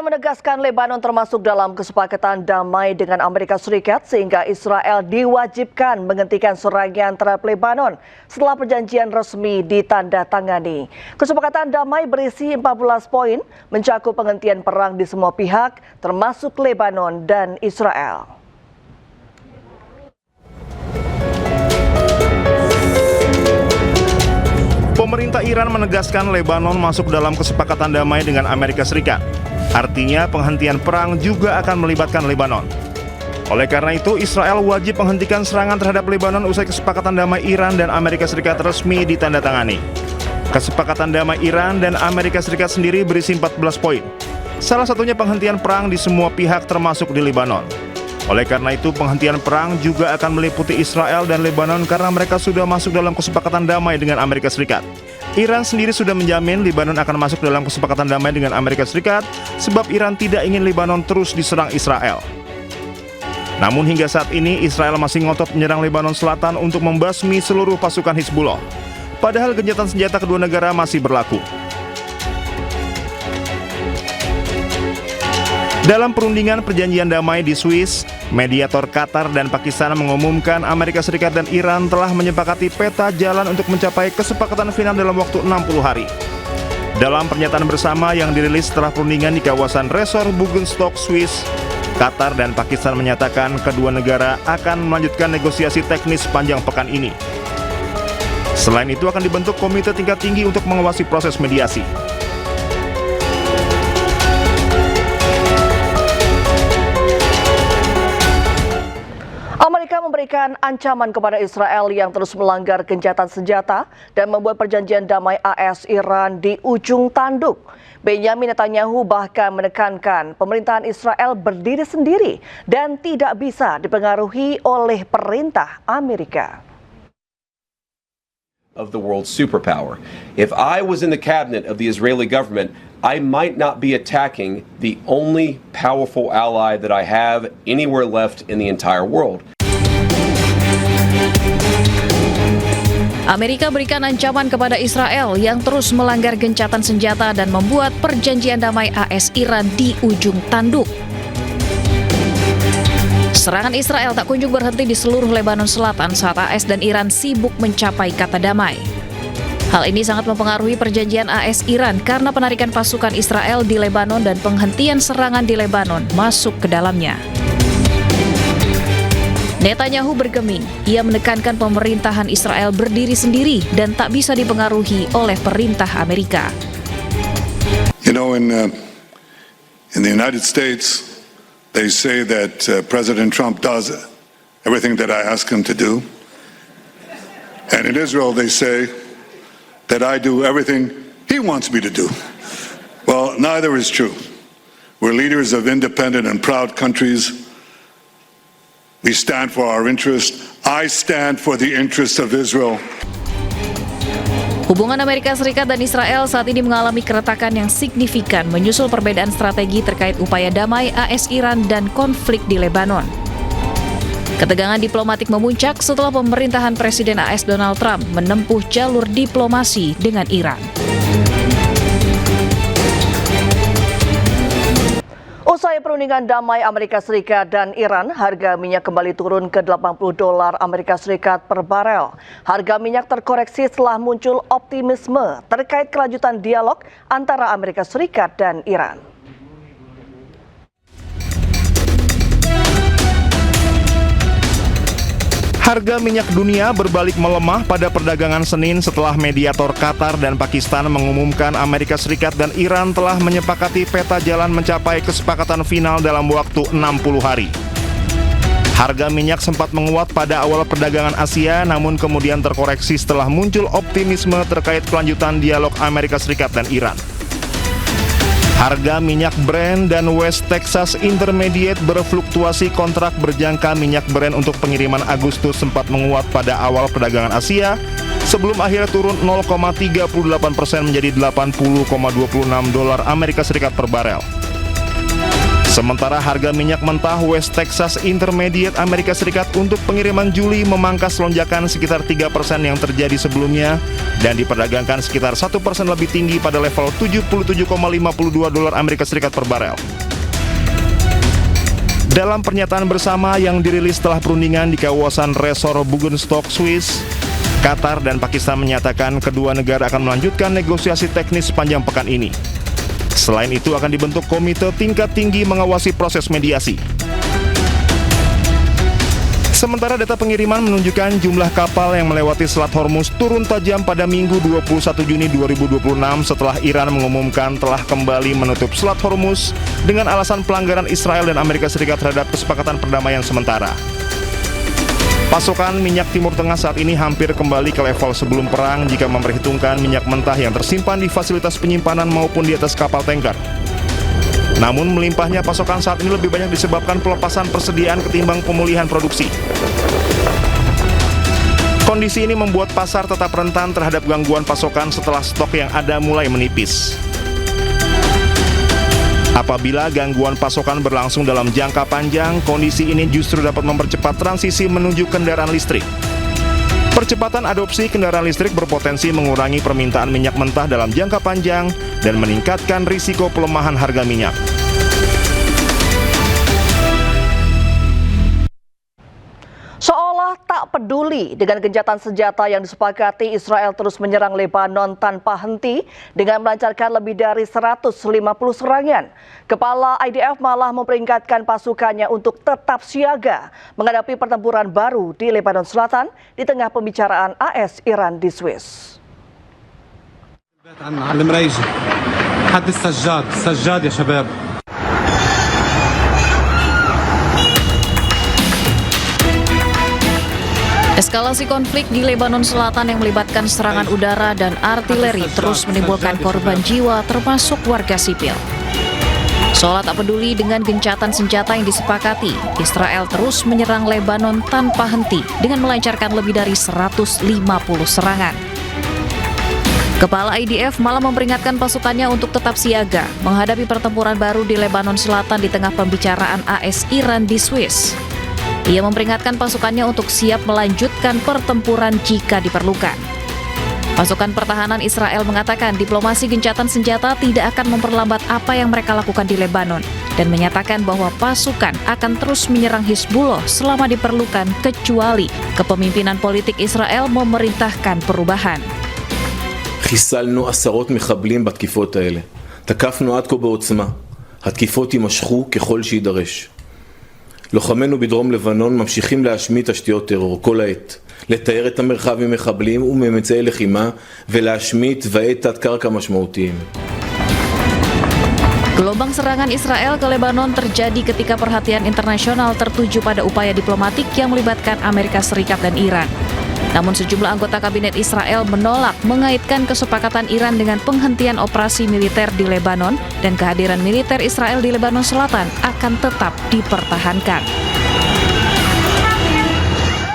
Iran menegaskan Lebanon termasuk dalam kesepakatan damai dengan Amerika Serikat sehingga Israel diwajibkan menghentikan serangan terhadap Lebanon setelah perjanjian resmi ditandatangani. Kesepakatan damai berisi 14 poin mencakup penghentian perang di semua pihak termasuk Lebanon dan Israel. Pemerintah Iran menegaskan Lebanon masuk dalam kesepakatan damai dengan Amerika Serikat. Artinya penghentian perang juga akan melibatkan Lebanon. Oleh karena itu, Israel wajib menghentikan serangan terhadap Lebanon usai kesepakatan damai Iran dan Amerika Serikat resmi ditandatangani. Kesepakatan damai Iran dan Amerika Serikat sendiri berisi 14 poin. Salah satunya penghentian perang di semua pihak termasuk di Lebanon. Oleh karena itu, penghentian perang juga akan meliputi Israel dan Lebanon karena mereka sudah masuk dalam kesepakatan damai dengan Amerika Serikat. Iran sendiri sudah menjamin Lebanon akan masuk dalam kesepakatan damai dengan Amerika Serikat sebab Iran tidak ingin Lebanon terus diserang Israel. Namun hingga saat ini Israel masih ngotot menyerang Lebanon Selatan untuk membasmi seluruh pasukan Hizbullah. Padahal gencatan senjata kedua negara masih berlaku. Dalam perundingan perjanjian damai di Swiss, mediator Qatar dan Pakistan mengumumkan Amerika Serikat dan Iran telah menyepakati peta jalan untuk mencapai kesepakatan final dalam waktu 60 hari. Dalam pernyataan bersama yang dirilis setelah perundingan di kawasan resor Bugenstock, Swiss, Qatar dan Pakistan menyatakan kedua negara akan melanjutkan negosiasi teknis sepanjang pekan ini. Selain itu akan dibentuk komite tingkat tinggi untuk mengawasi proses mediasi. Amerika memberikan ancaman kepada Israel yang terus melanggar gencatan senjata dan membuat perjanjian damai AS-Iran di ujung tanduk. Benjamin Netanyahu bahkan menekankan pemerintahan Israel berdiri sendiri dan tidak bisa dipengaruhi oleh perintah Amerika. Of the world superpower. If I was in the cabinet of the Israeli government, I might not be attacking the only powerful ally that I have anywhere left in the entire world. Amerika berikan ancaman kepada Israel yang terus melanggar gencatan senjata dan membuat perjanjian damai AS-Iran di ujung tanduk. Serangan Israel tak kunjung berhenti di seluruh Lebanon Selatan saat AS dan Iran sibuk mencapai kata damai. Hal ini sangat mempengaruhi perjanjian AS-Iran karena penarikan pasukan Israel di Lebanon dan penghentian serangan di Lebanon masuk ke dalamnya. Netanyahu bergeming, ia menekankan pemerintahan Israel berdiri sendiri dan tak bisa dipengaruhi oleh perintah Amerika. You know, in the United States, they say that President Trump does everything that I ask him to do. And in Israel, they say that I do everything he wants me to do. Well, neither is true. We're leaders of independent and proud countries. We stand for our interest. I stand for the interests of Israel. Hubungan Amerika Serikat dan Israel saat ini mengalami keretakan yang signifikan menyusul perbedaan strategi terkait upaya damai AS-Iran dan konflik di Lebanon. Ketegangan diplomatik memuncak setelah pemerintahan Presiden AS Donald Trump menempuh jalur diplomasi dengan Iran. Usai perundingan damai Amerika Serikat dan Iran, harga minyak kembali turun ke $80 Amerika Serikat per barel. Harga minyak terkoreksi setelah muncul optimisme terkait kelanjutan dialog antara Amerika Serikat dan Iran. Harga minyak dunia berbalik melemah pada perdagangan Senin setelah mediator Qatar dan Pakistan mengumumkan Amerika Serikat dan Iran telah menyepakati peta jalan mencapai kesepakatan final dalam waktu 60 hari. Harga minyak sempat menguat pada awal perdagangan Asia, namun kemudian terkoreksi setelah muncul optimisme terkait kelanjutan dialog Amerika Serikat dan Iran. Harga minyak Brent dan West Texas Intermediate berfluktuasi. Kontrak berjangka minyak Brent untuk pengiriman Agustus sempat menguat pada awal perdagangan Asia sebelum akhirnya turun 0,38% menjadi $80,26 Amerika Serikat per barel. Sementara harga minyak mentah West Texas Intermediate Amerika Serikat untuk pengiriman Juli memangkas lonjakan sekitar 3% yang terjadi sebelumnya dan diperdagangkan sekitar 1% lebih tinggi pada level 77,52 dolar Amerika Serikat per barel. Dalam pernyataan bersama yang dirilis setelah perundingan di kawasan resor Bugenstok, Swiss, Qatar dan Pakistan menyatakan kedua negara akan melanjutkan negosiasi teknis sepanjang pekan ini. Selain itu akan dibentuk komite tingkat tinggi mengawasi proses mediasi. Sementara data pengiriman menunjukkan jumlah kapal yang melewati Selat Hormuz turun tajam pada Minggu 21 Juni 2026 setelah Iran mengumumkan telah kembali menutup Selat Hormuz dengan alasan pelanggaran Israel dan Amerika Serikat terhadap kesepakatan perdamaian sementara. Pasokan minyak Timur Tengah saat ini hampir kembali ke level sebelum perang jika memperhitungkan minyak mentah yang tersimpan di fasilitas penyimpanan maupun di atas kapal tanker. Namun melimpahnya pasokan saat ini lebih banyak disebabkan pelepasan persediaan ketimbang pemulihan produksi. Kondisi ini membuat pasar tetap rentan terhadap gangguan pasokan setelah stok yang ada mulai menipis. Apabila gangguan pasokan berlangsung dalam jangka panjang, kondisi ini justru dapat mempercepat transisi menuju kendaraan listrik. Percepatan adopsi kendaraan listrik berpotensi mengurangi permintaan minyak mentah dalam jangka panjang dan meningkatkan risiko pelemahan harga minyak. Seolah tak peduli dengan gencatan senjata yang disepakati, Israel terus menyerang Lebanon tanpa henti dengan melancarkan lebih dari 150 serangan. Kepala IDF malah memperingatkan pasukannya untuk tetap siaga menghadapi pertempuran baru di Lebanon Selatan di tengah pembicaraan AS-Iran di Swiss. Eskalasi konflik di Lebanon Selatan yang melibatkan serangan udara dan artileri terus menimbulkan korban jiwa termasuk warga sipil. Seolah tak peduli dengan gencatan senjata yang disepakati, Israel terus menyerang Lebanon tanpa henti dengan melancarkan lebih dari 150 serangan. Kepala IDF malah memperingatkan pasukannya untuk tetap siaga menghadapi pertempuran baru di Lebanon Selatan di tengah pembicaraan AS-Iran di Swiss. Ia memperingatkan pasukannya untuk siap melanjutkan pertempuran jika diperlukan. Pasukan pertahanan Israel mengatakan diplomasi gencatan senjata tidak akan memperlambat apa yang mereka lakukan di Lebanon dan menyatakan bahwa pasukan akan terus menyerang Hizbullah selama diperlukan kecuali kepemimpinan politik Israel memerintahkan perubahan. חיסלנו עשרות מחבלים בתקיפות האלה. תקפנו עד כה בעוצמה. התקיפות יימשכו ככל שידרש. לוחמינו בדרום לבנון ממשיכים להשמיד תשתיות טרור כל העת, לתאר את המרחב ממחבלים וממצאי לחימה ולהשמיד תוואי תת-קרקע משמעותיים. Gelombang serangan Israel ke Lebanon terjadi ketika perhatian internasional tertuju pada upaya diplomatik yang melibatkan Amerika Serikat dan Iran. Namun sejumlah anggota kabinet Israel menolak mengaitkan kesepakatan Iran dengan penghentian operasi militer di Lebanon dan kehadiran militer Israel di Lebanon Selatan akan tetap dipertahankan.